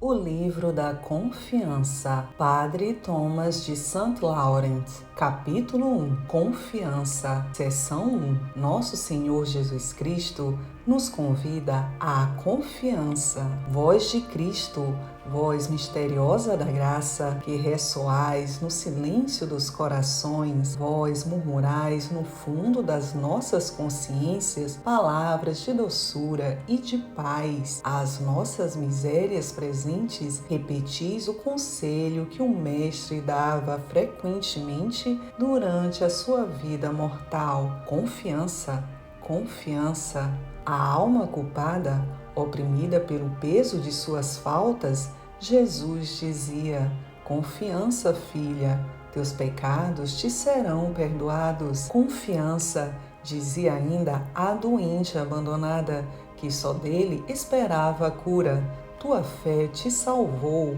O livro da confiança, Padre Thomas de St. Laurent, capítulo 1, Confiança, seção 1. Nosso Senhor Jesus Cristo nos convida à confiança. Voz de Cristo, voz misteriosa da graça, que ressoais no silêncio dos corações, vós murmurais no fundo das nossas consciências palavras de doçura e de paz. Às nossas misérias presentes, repetis o conselho que o Mestre dava frequentemente durante a sua vida mortal. Confiança, confiança. A alma culpada, oprimida pelo peso de suas faltas, Jesus dizia: confiança, filha, teus pecados te serão perdoados. Confiança, dizia ainda a doente abandonada, que só dele esperava a cura. Tua fé te salvou.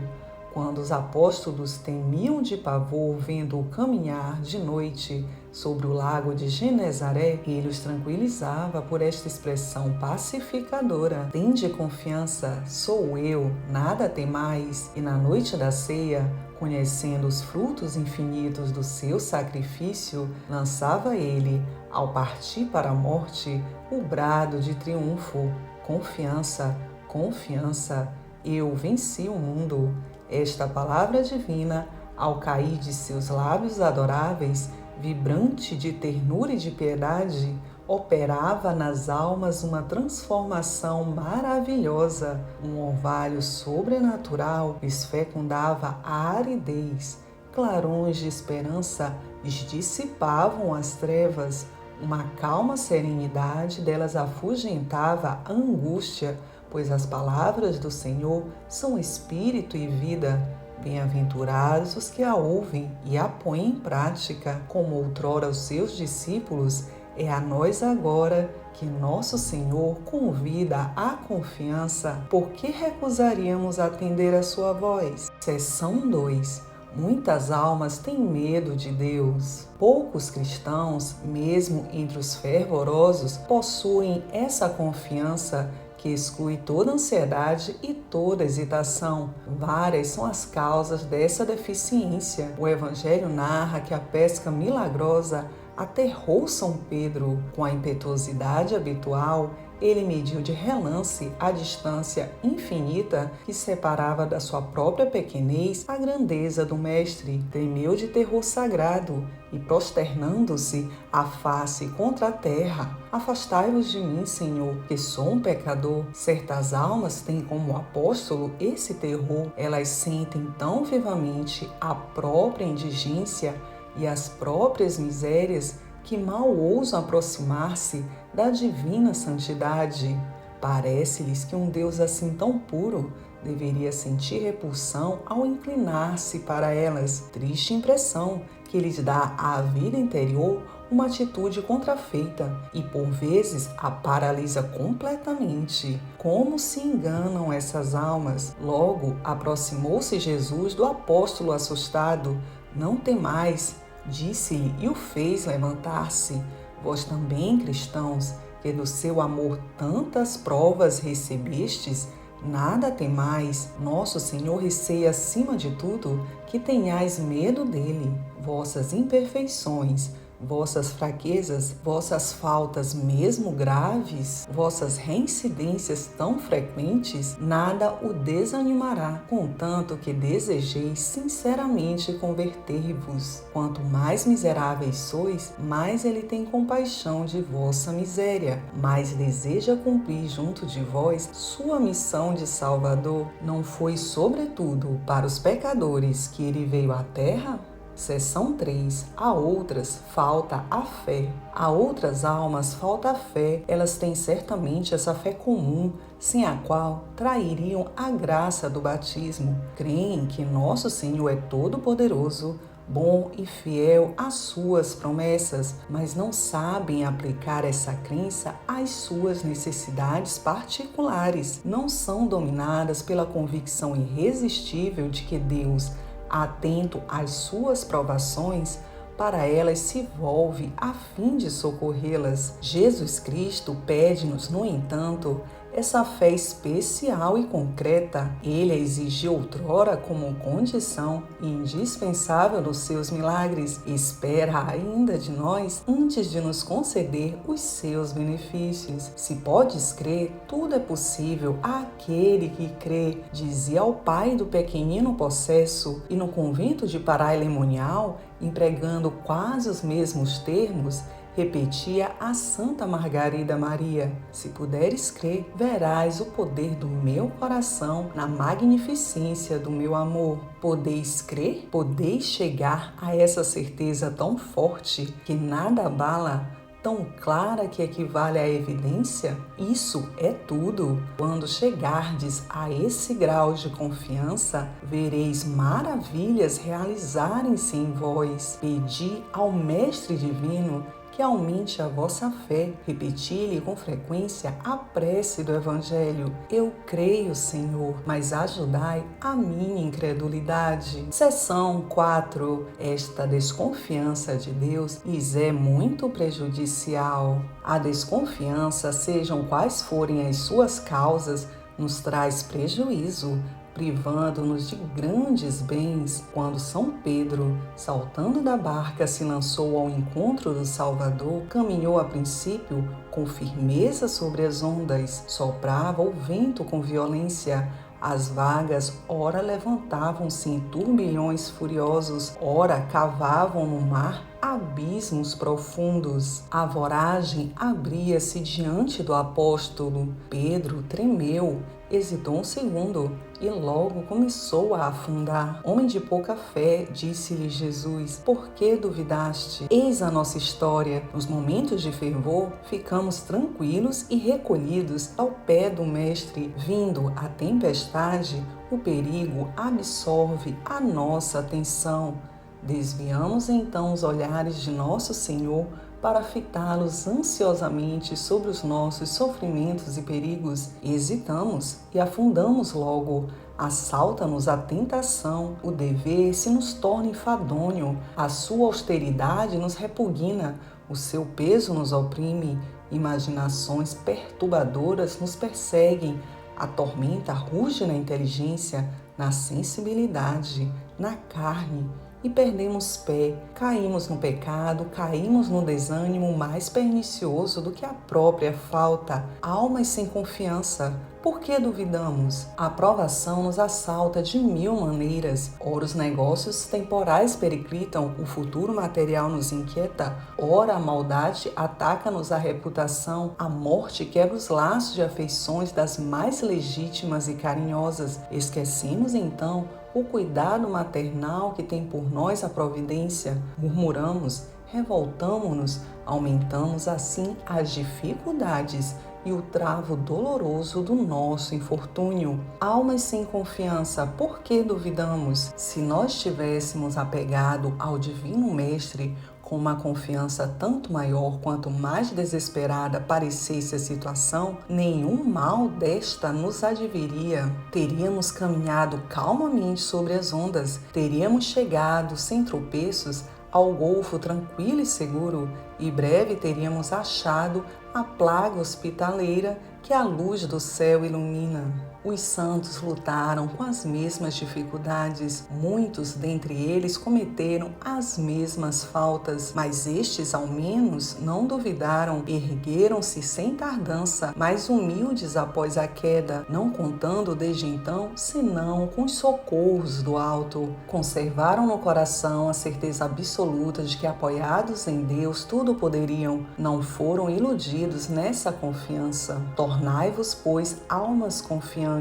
Quando os apóstolos temiam de pavor vendo-o caminhar de noite sobre o lago de Genezaré, ele os tranquilizava por esta expressão pacificadora: tende confiança, sou eu, nada temais. E na noite da ceia, conhecendo os frutos infinitos do seu sacrifício, lançava ele, ao partir para a morte, o brado de triunfo: confiança, confiança, eu venci o mundo. Esta palavra divina, ao cair de seus lábios adoráveis, vibrante de ternura e de piedade, operava nas almas uma transformação maravilhosa. Um orvalho sobrenatural lhes fecundava a aridez. Clarões de esperança lhes dissipavam as trevas. Uma calma serenidade delas afugentava a angústia, pois as palavras do Senhor são espírito e vida. Bem-aventurados os que a ouvem e a põem em prática, como outrora os seus discípulos, é a nós agora que nosso Senhor convida à confiança. Por que recusaríamos atender a sua voz? Seção 2. Muitas almas têm medo de Deus. Poucos cristãos, mesmo entre os fervorosos, possuem essa confiança que exclui toda ansiedade e toda hesitação. Várias são as causas dessa deficiência. O Evangelho narra que a pesca milagrosa aterrou São Pedro. Com a impetuosidade habitual, ele mediu de relance a distância infinita que separava da sua própria pequenez a grandeza do Mestre. Tremeu de terror sagrado e, prosternando-se a face contra a terra: afastai-vos de mim, Senhor, que sou um pecador. Certas almas têm como apóstolo esse terror. Elas sentem tão vivamente a própria indigência e as próprias misérias que mal ousam aproximar-se da divina santidade. Parece-lhes que um Deus assim tão puro deveria sentir repulsão ao inclinar-se para elas. Triste impressão que lhes dá à vida interior uma atitude contrafeita e por vezes a paralisa completamente. Como se enganam essas almas? Logo aproximou-se Jesus do apóstolo assustado. Não temais, disse-lhe e o fez levantar-se. Vós também, cristãos, que do seu amor tantas provas recebestes, nada temais. Nosso Senhor receia acima de tudo que tenhais medo dele. Vossas imperfeições, vossas fraquezas, vossas faltas mesmo graves, vossas reincidências tão frequentes, nada o desanimará, contanto que desejeis sinceramente converter-vos. Quanto mais miseráveis sois, mais ele tem compaixão de vossa miséria, mais deseja cumprir junto de vós sua missão de Salvador. Não foi, sobretudo, para os pecadores que ele veio à terra? Seção 3. A outras falta a fé. A outras almas falta a fé. Elas têm certamente essa fé comum, sem a qual trairiam a graça do batismo. Creem que nosso Senhor é todo-poderoso, bom e fiel às suas promessas, mas não sabem aplicar essa crença às suas necessidades particulares. Não são dominadas pela convicção irresistível de que Deus, atento às suas provações, para elas se volve a fim de socorrê-las. Jesus Cristo pede-nos, no entanto, essa fé especial e concreta, ele a exigiu outrora como condição indispensável dos seus milagres. Espera ainda de nós antes de nos conceder os seus benefícios. Se podes crer, tudo é possível àquele que crê, dizia ao pai do pequenino possesso, e no convento de Parailemonial, empregando quase os mesmos termos, repetia a Santa Margarida Maria: se puderes crer, verás o poder do meu coração na magnificência do meu amor. Podeis crer? Podeis chegar a essa certeza tão forte que nada abala, tão clara que equivale à evidência? Isso é tudo. Quando chegardes a esse grau de confiança, vereis maravilhas realizarem-se em vós. Pedi ao Mestre Divino que aumente a vossa fé. Repeti-lhe com frequência a prece do Evangelho: eu creio, Senhor, mas ajudai a minha incredulidade. Seção 4. Esta desconfiança de Deus lhes é muito prejudicial. A desconfiança, sejam quais forem as suas causas, nos traz prejuízo, privando-nos de grandes bens. Quando São Pedro, saltando da barca, se lançou ao encontro do Salvador, caminhou a princípio com firmeza sobre as ondas. Soprava o vento com violência. As vagas ora levantavam-se em turbilhões furiosos, ora cavavam no mar abismos profundos. A voragem abria-se diante do apóstolo. Pedro tremeu, hesitou um segundo e logo começou a afundar. Homem de pouca fé, disse-lhe Jesus, por que duvidaste? Eis a nossa história. Nos momentos de fervor, ficamos tranquilos e recolhidos ao pé do Mestre. Vindo a tempestade, o perigo absorve a nossa atenção. Desviamos então os olhares de Nosso Senhor para fitá-los ansiosamente sobre os nossos sofrimentos e perigos. Hesitamos e afundamos logo. Assalta-nos a tentação, o dever se nos torna enfadonho, a sua austeridade nos repugna, o seu peso nos oprime, imaginações perturbadoras nos perseguem, a tormenta ruge na inteligência, na sensibilidade, na carne, e perdemos pé, caímos no pecado, caímos no desânimo mais pernicioso do que a própria falta. Almas sem confiança, por que duvidamos? A provação nos assalta de mil maneiras. Ora os negócios temporais periclitam, o futuro material nos inquieta. Ora a maldade ataca-nos a reputação, a morte quebra os laços de afeições das mais legítimas e carinhosas. Esquecemos então o cuidado maternal que tem por nós a providência. Murmuramos, revoltamo-nos, aumentamos assim as dificuldades e o travo doloroso do nosso infortúnio. Almas sem confiança, por que duvidamos? Se nós tivéssemos apegado ao Divino Mestre com uma confiança tanto maior quanto mais desesperada parecesse a situação, nenhum mal desta nos adviria. Teríamos caminhado calmamente sobre as ondas, teríamos chegado sem tropeços ao golfo tranquilo e seguro, e breve teríamos achado a plaga hospitaleira que a luz do céu ilumina. Os santos lutaram com as mesmas dificuldades, muitos dentre eles cometeram as mesmas faltas, mas estes ao menos não duvidaram, ergueram-se sem tardança, mais humildes após a queda, não contando desde então senão com os socorros do alto. Conservaram no coração a certeza absoluta de que, apoiados em Deus, tudo poderiam. Não foram iludidos nessa confiança. Tornai-vos, pois, almas confiantes.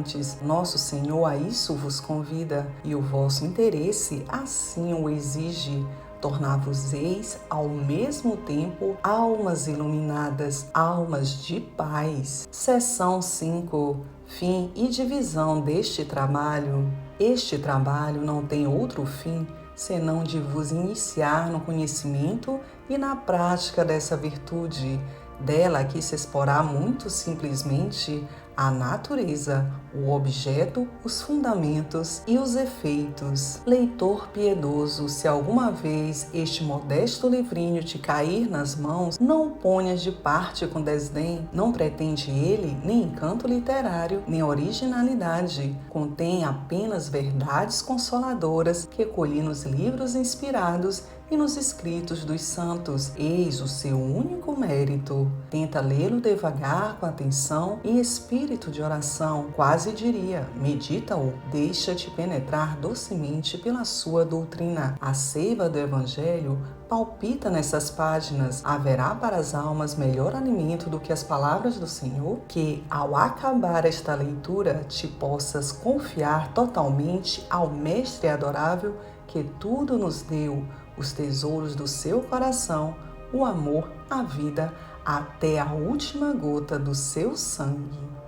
Nosso Senhor a isso vos convida, e o vosso interesse assim o exige. Tornar-vos-eis ao mesmo tempo almas iluminadas, almas de paz. Seção 5. Fim e divisão deste trabalho. Este trabalho não tem outro fim senão de vos iniciar no conhecimento e na prática dessa virtude. Dela aqui se exporá muito simplesmente a natureza, o objeto, os fundamentos e os efeitos. Leitor piedoso, se alguma vez este modesto livrinho te cair nas mãos, não o ponhas de parte com desdém. Não pretende ele nem encanto literário, nem originalidade. Contém apenas verdades consoladoras que colhi nos livros inspirados e nos escritos dos santos. Eis o seu único mérito. Tenta lê-lo devagar, com atenção e espírito de oração. Quase diria, medita-o, deixa-te penetrar docemente pela sua doutrina. A seiva do Evangelho palpita nessas páginas. Haverá para as almas melhor alimento do que as palavras do Senhor? Que, ao acabar esta leitura, te possas confiar totalmente ao Mestre adorável que tudo nos deu, os tesouros do seu coração, o amor, a vida, até a última gota do seu sangue.